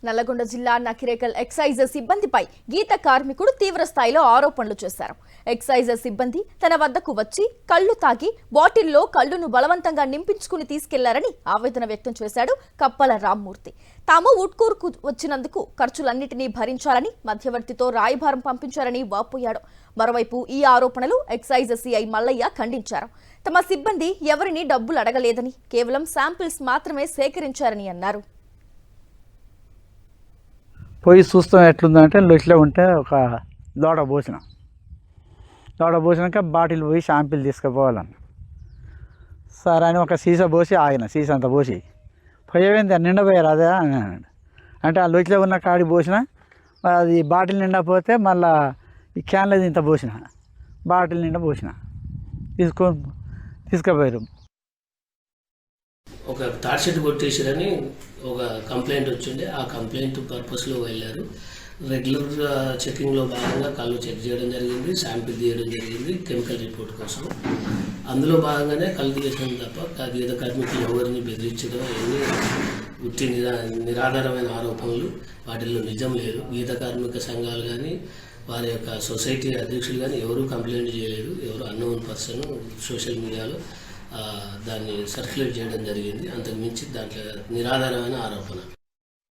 నల్లగొండ జిల్లా నకిరేకల్ ఎక్సైజ్ సిబ్బందిపై గీత కార్మికుడు తీవ్ర స్థాయిలో ఆరోపణలు చేశారు. ఎక్సైజ్ సిబ్బంది తన వద్దకు వచ్చి కళ్లు తాగి బాటిల్లో కళ్లును బలవంతంగా నింపించుకుని తీసుకెళ్లారని ఆవేదన వ్యక్తం చేశాడు కప్పల రామ్మూర్తి. తాము ఉట్కూరుకు వచ్చినందుకు ఖర్చులన్నింటినీ భరించాలని మధ్యవర్తితో రాయబారం పంపించారని వాపోయాడు. మరోవైపు ఈ ఆరోపణలు ఎక్సైజ్ సిఐ మల్లయ్య ఖండించారు. తమ సిబ్బంది ఎవరిని డబ్బులు అడగలేదని, కేవలం శాంపిల్స్ మాత్రమే సేకరించారని అన్నారు. పోయి చూస్తాం ఎట్లుందంటే ఇట్లా ఉంటే ఒక లోడ పోసినాక బాటిల్ పోయి షాంపిల్ తీసుకుపోవాలన్న. సరే అని ఒక సీసా పోసి ఆగిన, సీసా అంతా పోసి పోయేది నిండపోయారు అదే అని అంటే ఆ లోట్లో ఉన్న కాడి పోసిన అది బాటిల్ నిండా పోతే మళ్ళీ ఈ క్యాన్లో ఇంత పోసిన బాటిల్ నిండా పోసిన తీసుకుపోయారు. ఒక తాడ్ షెడ్ కొట్టేసారని ఒక కంప్లైంట్ వచ్చిండే. ఆ కంప్లైంట్ పర్పస్లో వెళ్ళారు. రెగ్యులర్ చెకింగ్లో భాగంగా కళ్ళు చెక్ చేయడం జరిగింది, శాంపిల్ తీయడం జరిగింది కెమికల్ రిపోర్ట్ కోసం. అందులో భాగంగానే కళ్ళు తీయడం తప్ప గీత కార్మికులు ఎవరిని బెదిరించడం అవన్నీ ఉట్టి నిరాధారమైన ఆరోపణలు, వాటిల్లో నిజం లేదు. గీత కార్మిక సంఘాలు కానీ వారి యొక్క సొసైటీ అధ్యక్షులు కానీ ఎవరూ కంప్లైంట్ చేయలేదు. ఎవరు అన్నోన్ పర్సన్ సోషల్ మీడియాలో దాన్ని సర్క్యులేట్ చేయడం జరిగింది. అంతకు మించి దాంట్లో నిరాధారమైన ఆరోపణ.